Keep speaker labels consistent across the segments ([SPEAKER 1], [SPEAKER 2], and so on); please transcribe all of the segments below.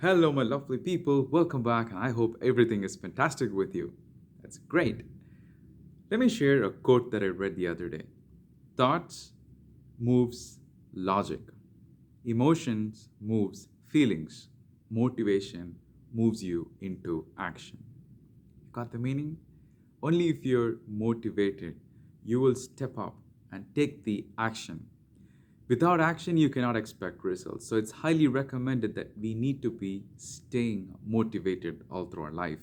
[SPEAKER 1] Hello, my lovely people. Welcome back, and I hope everything is fantastic with you. That's great. Let me share a quote that I read the other day. Thoughts moves logic. Emotions moves feelings. Motivation moves you into action. Got the meaning? Only if you're motivated, you will step up and take the action. Without action, you cannot expect results. So it's highly recommended that we need to be staying motivated all through our life.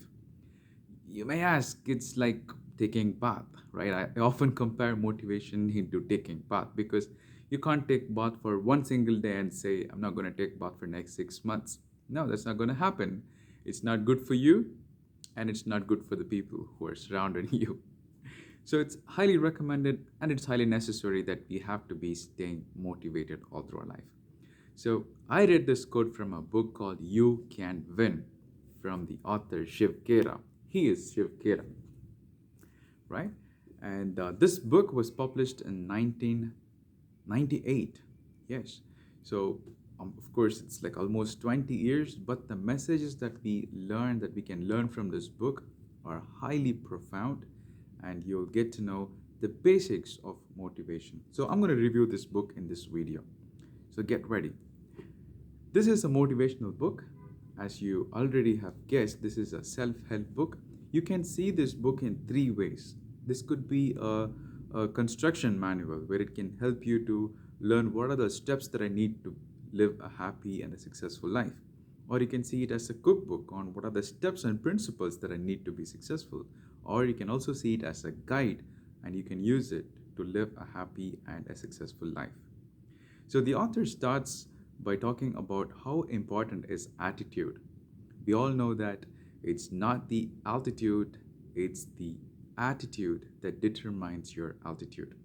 [SPEAKER 1] You may ask, it's like taking bath, right? I often compare motivation into taking bath because you can't take bath for one single day and say, I'm not going to take bath for next 6 months. No, that's not going to happen. It's not good for you, and it's not good for the people who are surrounding you. So it's highly recommended and it's highly necessary that we have to be staying motivated all through our life. So I read this quote from a book called You Can Win from the author Shivkhera. He is Shivkhera, right? And this book was published in 1998. Yes. So, of course, it's like almost 20 years, but the messages that we can learn from this book are highly profound, and you'll get to know the basics of motivation. So, I'm going to review this book in this video. So, get ready. This is a motivational book. As you already have guessed, this is a self help book. You can see this book in three ways. This could be a construction manual where it can help you to learn what are the steps that I need to live a happy and a successful life. Or you can see it as a cookbook on what are the steps and principles that I need to be successful. Or you can also see it as a guide and you can use it to live a happy and a successful life. So the author starts by talking about how important is attitude. We all know that it's not the altitude, it's the attitude that determines your altitude.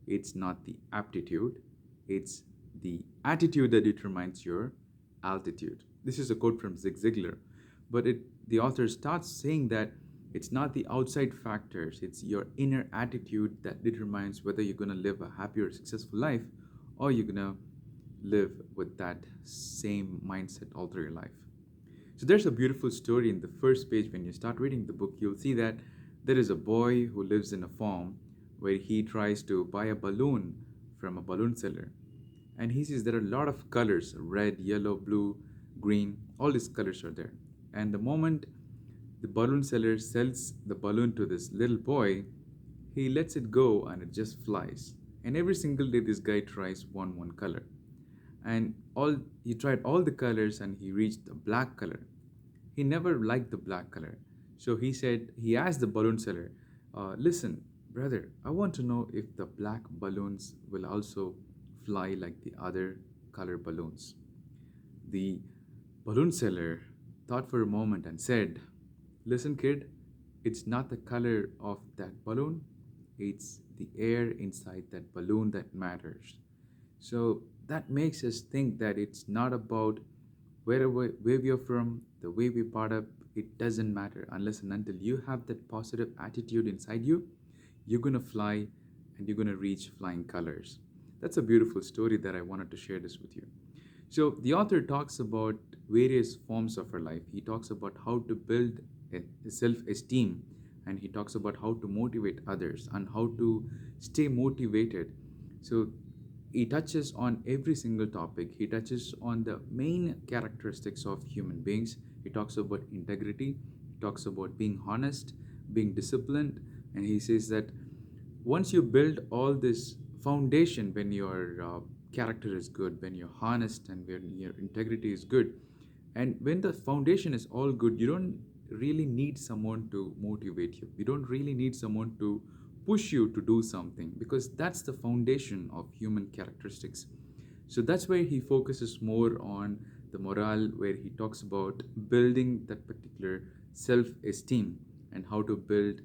[SPEAKER 1] It's not the aptitude, it's the attitude that determines your altitude. This is a quote from Zig Ziglar, but the author starts saying that it's not the outside factors, it's your inner attitude that determines whether you're going to live a happy or successful life or you're going to live with that same mindset all through your life. So there's a beautiful story in the first page. When you start reading the book, you'll see that there is a boy who lives in a farm where he tries to buy a balloon from a balloon seller. And he sees there are a lot of colors: red, yellow, blue, green, all these colors are there. And the moment the balloon seller sells the balloon to this little boy, he lets it go and it just flies. And every single day, this guy tries one color, and all he tried all the colors and he reached the black color. He never liked the black color, so he asked the balloon seller, listen, brother, I want to know if the black balloons will also fly like the other color balloons. The balloon seller thought for a moment and said, listen, kid, it's not the color of that balloon, it's the air inside that balloon that matters. So that makes us think that it's not about where we are from, the way we brought up. It doesn't matter unless and until you have that positive attitude inside you, you're gonna fly and you're gonna reach flying colors. That's a beautiful story that I wanted to share this with you. So the author talks about various forms of our life. He talks about how to build a self-esteem, and he talks about how to motivate others and how to stay motivated. So he touches on every single topic. He touches on the main characteristics of human beings. He talks about integrity. He talks about being honest, being disciplined, and he says that once you build all this foundation, when your character is good, when you're honest, and when your integrity is good, and when the foundation is all good, you don't really need someone to motivate you. You don't really need someone to push you to do something, because that's the foundation of human characteristics. So that's where he focuses more on the morale, where he talks about building that particular self esteem and how to build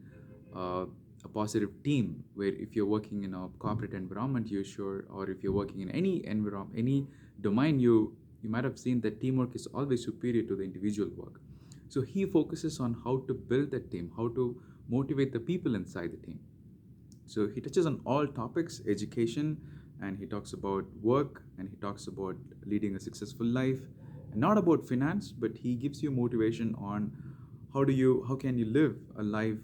[SPEAKER 1] uh, a positive team. Where if you're working in a corporate environment, you sure, or if you're working in any environment, any domain, you might have seen that teamwork is always superior to the individual work. So he focuses on how to build that team, how to motivate the people inside the team. So he touches on all topics: education, and he talks about work, and he talks about leading a successful life, not about finance, but he gives you motivation on how can you live a life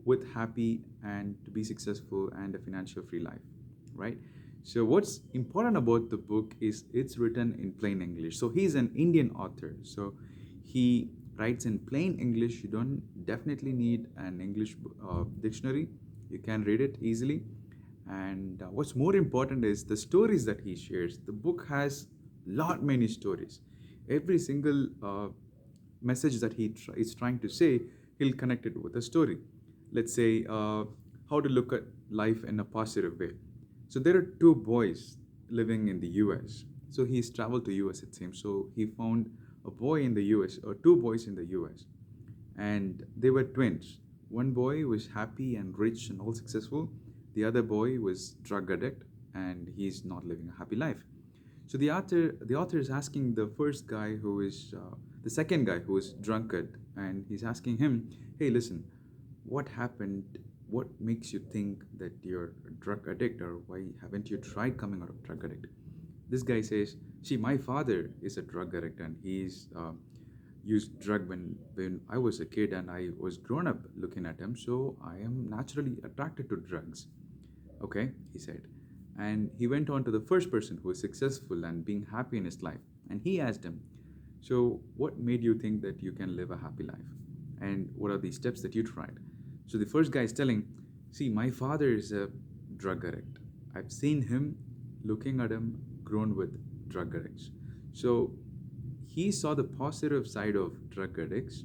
[SPEAKER 1] with happy and to be successful and a financial free life, right? So what's important about the book is it's written in plain English. So he's an Indian author, so he writes in plain English. You don't definitely need an English dictionary. You can read it easily. And what's more important is the stories that he shares. The book has lot many stories. Every single message that is trying to say, he'll connect it with a story. Let's say how to look at life in a positive way. So there are two boys living in the US. So he's traveled to US, it seems. So he found a boy in the US, or two boys in the US, and they were twins. One boy was happy and rich and all successful. The other boy was drug addict and he's not living a happy life. So the author is asking the first guy who is the second guy who is drunkard, and he's asking him, "Hey, listen, what happened? What makes you think that you're a drug addict, or why haven't you tried coming out of drug addict?" This guy says, "See, my father is a drug addict, and he's used drug when I was a kid, and I was grown up looking at him, so I am naturally attracted to drugs." Okay, he said. And he went on to the first person who was successful and being happy in his life. And he asked him, "So, what made you think that you can live a happy life? And what are the steps that you tried?" So, the first guy is telling, "See, my father is a drug addict. I've seen him, looking at him, grown with drug addicts." So, he saw the positive side of drug addicts,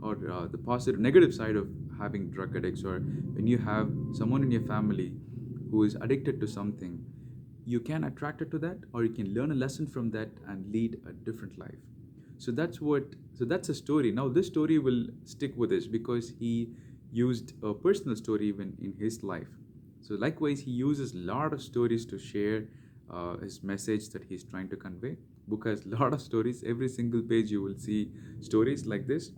[SPEAKER 1] or the positive negative side of having drug addicts, or when you have someone in your family who is addicted to something, you can attract it to that, or you can learn a lesson from that and lead a different life. So that's a story. Now this story will stick with us because he used a personal story even in his life. So likewise, he uses a lot of stories to share his message that he's trying to convey. Book has a lot of stories. Every single page you will see stories like this.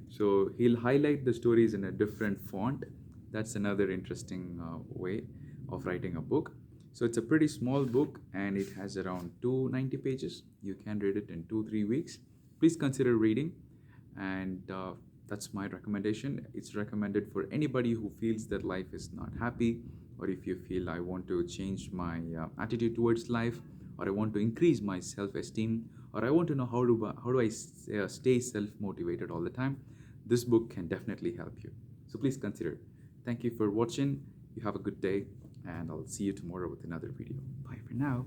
[SPEAKER 1] So he'll highlight the stories in a different font. That's another interesting way of writing a book. So it's a pretty small book and it has around 290 pages. You can read it in 2-3 weeks. Please consider reading, and that's my recommendation. It's recommended for anybody who feels that life is not happy, or if you feel I want to change my attitude towards life, or I want to increase my self-esteem, or I want to know how do I stay self-motivated all the time. This book can definitely help you. So please consider. Thank you for watching. You have a good day, and I'll see you tomorrow with another video. Bye for now.